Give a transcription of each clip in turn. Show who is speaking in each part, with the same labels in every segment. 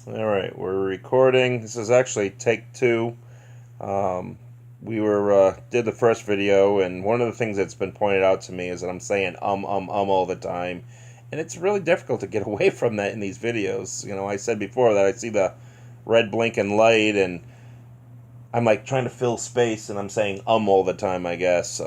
Speaker 1: All right, we're recording. This is actually take two. Um, we were did the first video, and one of the things that's been pointed out to me is that I'm saying all the time, and it's really difficult to get away from that in these videos. You know, I said before that I see the red blinking light, and I'm like trying to fill space, and I'm saying all the time. I guess.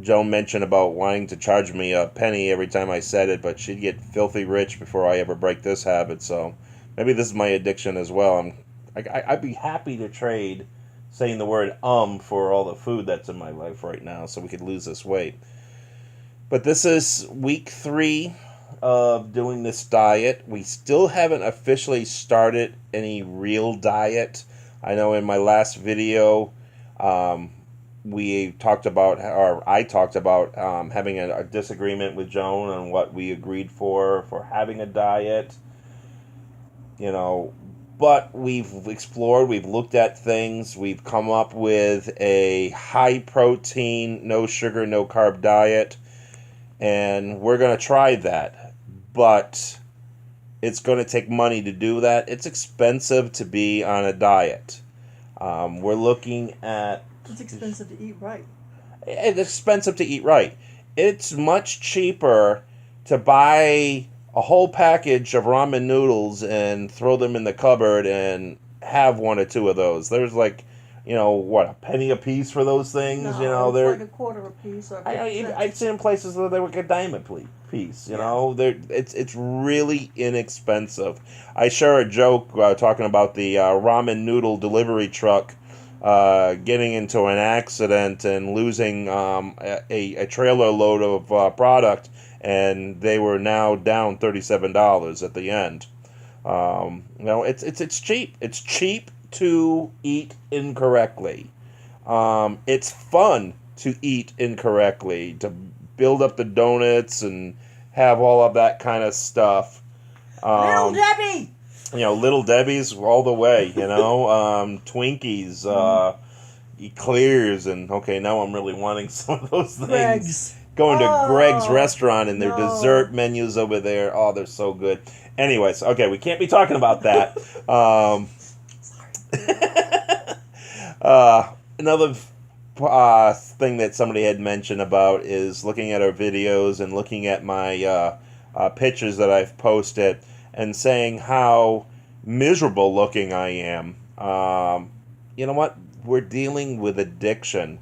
Speaker 1: Joan mentioned about wanting to charge me a penny every time I said it, but she'd get filthy rich before I ever break this habit. So maybe this is my addiction as well. I'd be happy to trade saying the word for all the food that's in my life right now, so we could lose this weight. But this is week 3 of doing this diet. We still haven't officially started any real diet. I know in my last video, we talked about, or I talked about having a disagreement with Joan on what we agreed for having a diet. You know, but we've explored, we've looked at things, we've come up with a high protein, no sugar, no carb diet, and we're going to try that. But it's going to take money to do that. It's expensive to be on a diet. We're looking at...
Speaker 2: It's expensive to eat right.
Speaker 1: It's expensive to eat right. It's much cheaper to buy a whole package of ramen noodles and throw them in the cupboard and have one or two of those. There's like, what, a penny a piece for those things?
Speaker 2: No, they're like a quarter a piece. Or
Speaker 1: I've seen places where they were like a dime a piece. It's really inexpensive. I share a joke talking about the ramen noodle delivery truck getting into an accident and losing a trailer load of product, and they were now down $37 at the end. It's cheap. It's cheap to eat incorrectly. It's fun to eat incorrectly, to build up the donuts and have all of that kind of stuff.
Speaker 2: Little Debbie!
Speaker 1: Little Debbie's all the way, Twinkies, Eclairs, and okay, now I'm really wanting some of those things.
Speaker 2: Greg's.
Speaker 1: Going to Greg's restaurant and their dessert menus over there. Oh, they're so good. Anyways, okay, we can't be talking about that. Another thing that somebody had mentioned about is looking at our videos and looking at my pictures that I've posted and saying how miserable looking I am. You know what? We're dealing with addiction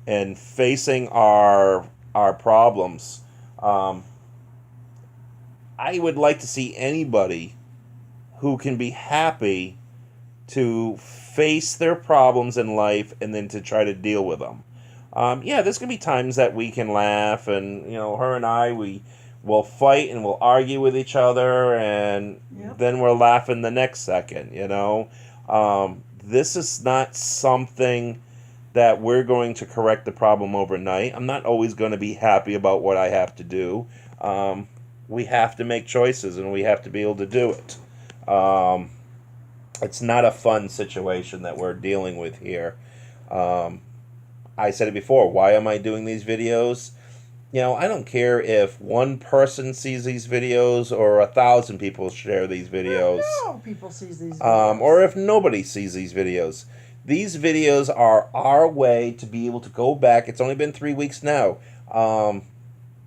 Speaker 1: and facing our problems. I would like to see anybody who can be happy to face their problems in life and then to try to deal with them. There's going to be times that we can laugh, and, her and I, we'll fight and we'll argue with each other, and then we're laughing the next second, This is not something that we're going to correct the problem overnight. I'm not always going to be happy about what I have to do. We have to make choices, and we have to be able to do it. It's not a fun situation that we're dealing with here. I said it before, why am I doing these videos? I don't care if one person sees these videos or 1,000 people share these videos.
Speaker 2: No, people sees these videos.
Speaker 1: Or if nobody sees these videos. These videos are our way to be able to go back. It's only been 3 weeks now.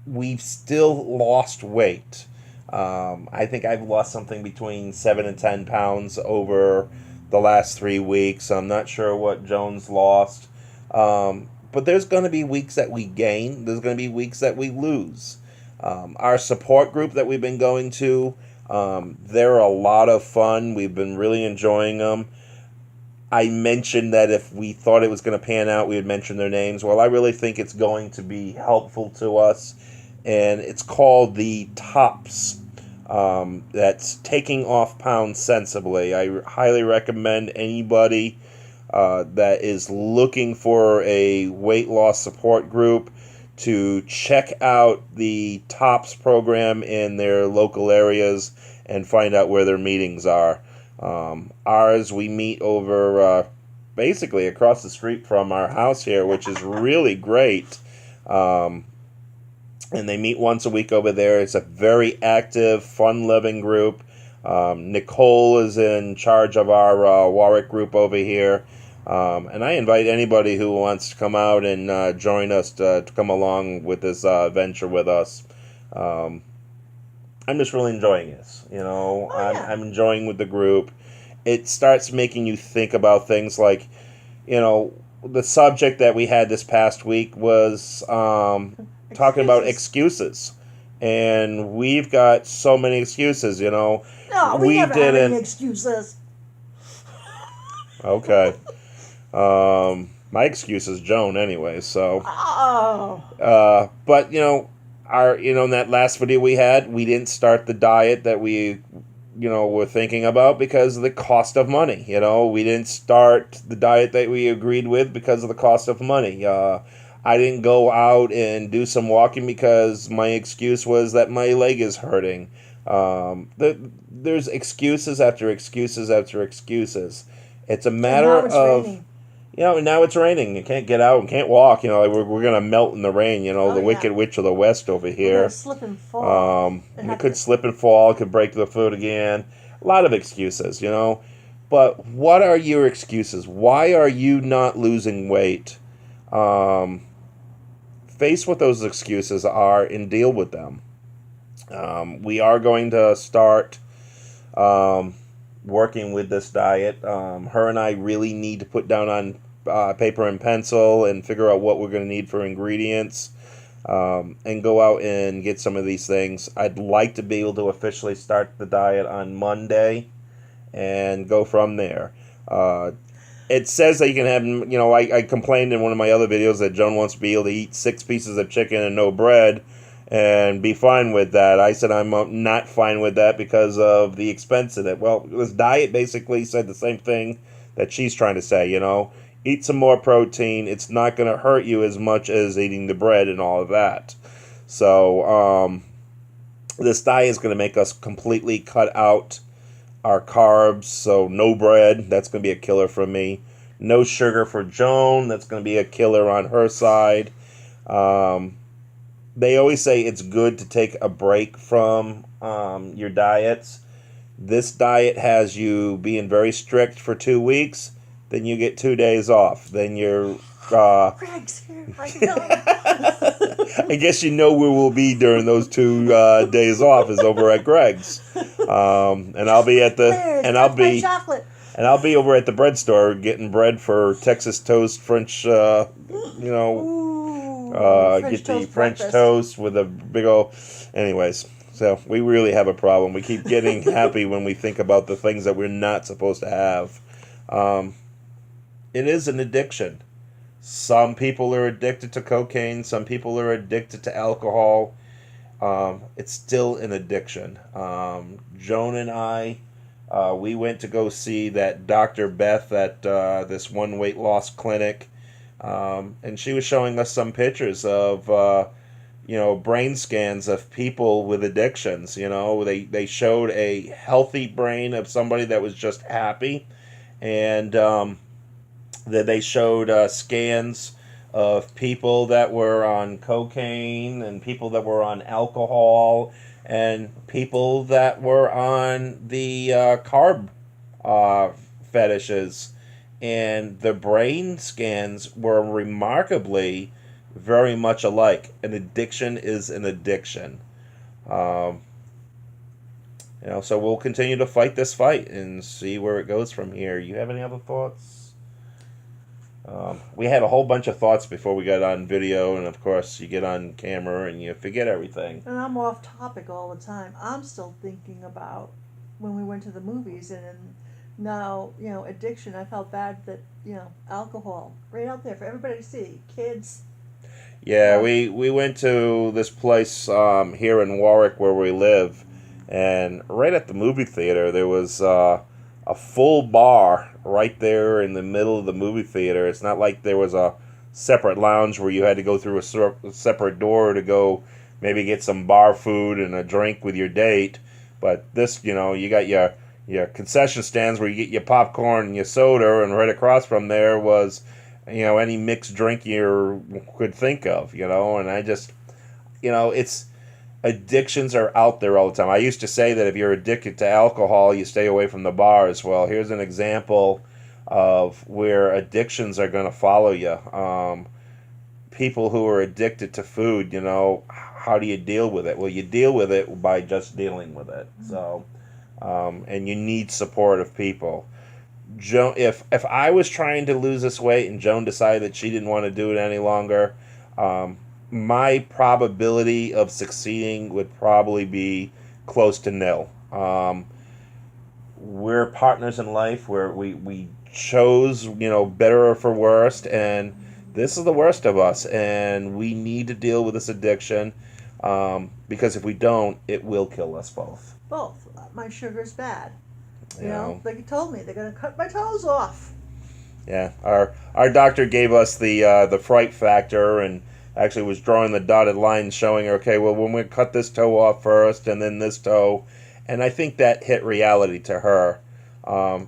Speaker 1: We've still lost weight. I think I've lost something between 7 and 10 pounds over the last 3 weeks. I'm not sure what Joan's lost. But there's going to be weeks that we gain. There's going to be weeks that we lose. Our support group that we've been going to, they're a lot of fun. We've been really enjoying them. I mentioned that if we thought it was going to pan out, we would mention their names. Well, I really think it's going to be helpful to us. And it's called the TOPS. That's Taking Off Pounds Sensibly. I highly recommend anybody that is looking for a weight loss support group to check out the TOPS program in their local areas and find out where their meetings are. Ours, we meet over basically across the street from our house here, which is really great. And they meet once a week over there. It's a very active, fun-loving group. Nicole is in charge of our Warwick group over here. And I invite anybody who wants to come out and join us to come along with this venture with us. Um, I'm just really enjoying this.
Speaker 2: Oh, yeah.
Speaker 1: I'm enjoying with the group. It starts making you think about things like, the subject that we had this past week was talking about excuses. And we've got so many excuses,
Speaker 2: No, we never have any excuses.
Speaker 1: Okay. My excuse is Joan anyway, so.
Speaker 2: Oh.
Speaker 1: But, in that last video we had, we didn't start the diet that we were thinking about because of the cost of money. We didn't start the diet that we agreed with because of the cost of money. I didn't go out and do some walking because my excuse was that my leg is hurting. There's excuses after excuses after excuses. It's a matter of
Speaker 2: raining.
Speaker 1: Now it's raining. You can't get out and can't walk. We're gonna melt in the rain. The Wicked Witch of the West over here.
Speaker 2: We're gonna slip and fall.
Speaker 1: It could slip and fall. It could break the foot again. A lot of excuses, But what are your excuses? Why are you not losing weight? Face what those excuses are and deal with them. We are going to start working with this diet. Her and I really need to put down on paper and pencil and figure out what we're going to need for ingredients and go out and get some of these things. I'd like to be able to officially start the diet on Monday and go from there. It says that you can have, I complained in one of my other videos that Joan wants to be able to eat 6 pieces of chicken and no bread and be fine with that. I said I'm not fine with that because of the expense of it. Well, this diet basically said the same thing that she's trying to say, Eat some more protein. It's not going to hurt you as much as eating the bread and all of that. So, this diet is going to make us completely cut out our carbs, so no bread. That's going to be a killer for me. No sugar for Joan. That's going to be a killer on her side. They always say it's good to take a break from your diets. This diet has you being very strict for 2 weeks. Then you get 2 days off. Then you're...
Speaker 2: Greg's here.
Speaker 1: I guess where we'll be during those 2 days off is over at Greg's. And I'll be at the...
Speaker 2: chocolate.
Speaker 1: And I'll be over at the bread store getting bread for Texas toast, French,
Speaker 2: French
Speaker 1: get the
Speaker 2: toast
Speaker 1: French
Speaker 2: breakfast.
Speaker 1: toast with a big old... Anyways, so we really have a problem. We keep getting happy when we think about the things that we're not supposed to have. It is an addiction. Some people are addicted to cocaine. Some people are addicted to alcohol. It's still an addiction. Joan and I... we went to go see that Dr. Beth at this one weight loss clinic, and she was showing us some pictures of, brain scans of people with addictions. They showed a healthy brain of somebody that was just happy, and that they showed scans of people that were on cocaine and people that were on alcohol and people that were on the carb fetishes. And the brain scans were remarkably very much alike. An addiction is an addiction. So we'll continue to fight this fight and see where it goes from here. You have any other thoughts? We had a whole bunch of thoughts before we got on video, and of course you get on camera and you forget everything.
Speaker 2: And I'm off topic all the time. I'm still thinking about when we went to the movies, and now, addiction. I felt bad that, alcohol, right out there for everybody to see. Kids.
Speaker 1: Yeah, we went to this place here in Warwick where we live, and right at the movie theater there was a full bar right there in the middle of the movie theater. It's not like there was a separate lounge where you had to go through a separate door to go maybe get some bar food and a drink with your date. But this, you got your concession stands where you get your popcorn and your soda, and right across from there was, any mixed drink you could think of, and I just, addictions are out there all the time. I used to say that if you're addicted to alcohol, you stay away from the bars. Well, here's an example of where addictions are going to follow you. People who are addicted to food, how do you deal with it? Well, you deal with it by just dealing with it. So, and you need support of people. Joan, if I was trying to lose this weight and Joan decided that she didn't want to do it any longer, my probability of succeeding would probably be close to nil. We're partners in life where we chose, better or for worst, and this is the worst of us, and we need to deal with this addiction, because if we don't, it will kill us both.
Speaker 2: Both. My sugar's bad.
Speaker 1: You know?
Speaker 2: They told me they're going to cut my toes off.
Speaker 1: Yeah, our doctor gave us the fright factor, and actually was drawing the dotted line showing, okay, well, when we cut this toe off first and then this toe, and I think that hit reality to her.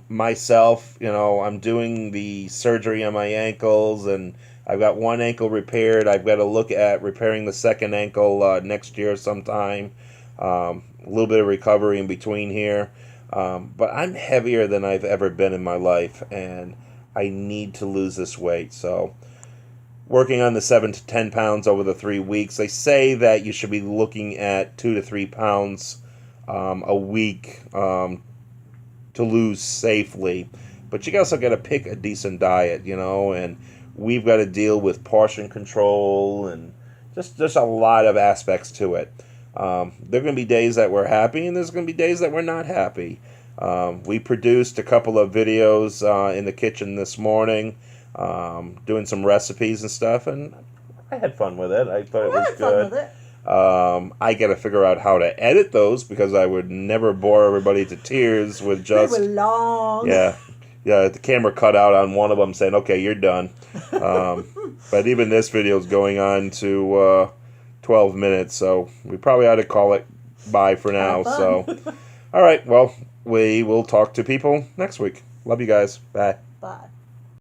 Speaker 1: Myself, I'm doing the surgery on my ankles, and I've got one ankle repaired. I've got to look at repairing the second ankle next year sometime. A little bit of recovery in between here. But I'm heavier than I've ever been in my life, and I need to lose this weight. So working on the 7 to 10 pounds over the 3 weeks. They say that you should be looking at 2 to 3 pounds a week to lose safely. But you also got to pick a decent diet, and we've got to deal with portion control and just a lot of aspects to it. There are going to be days that we're happy, and there's going to be days that we're not happy. We produced a couple of videos in the kitchen this morning, doing some recipes and stuff, and I had fun with it. I thought it was good.
Speaker 2: Fun with it.
Speaker 1: I got to figure out how to edit those, because I would never bore everybody to tears with just...
Speaker 2: They were long.
Speaker 1: Yeah, the camera cut out on one of them saying, okay, you're done. But even this video is going on to 12 minutes, so we probably ought to call it bye for now. So, all right, well, we will talk to people next week. Love you guys. Bye.
Speaker 2: Bye.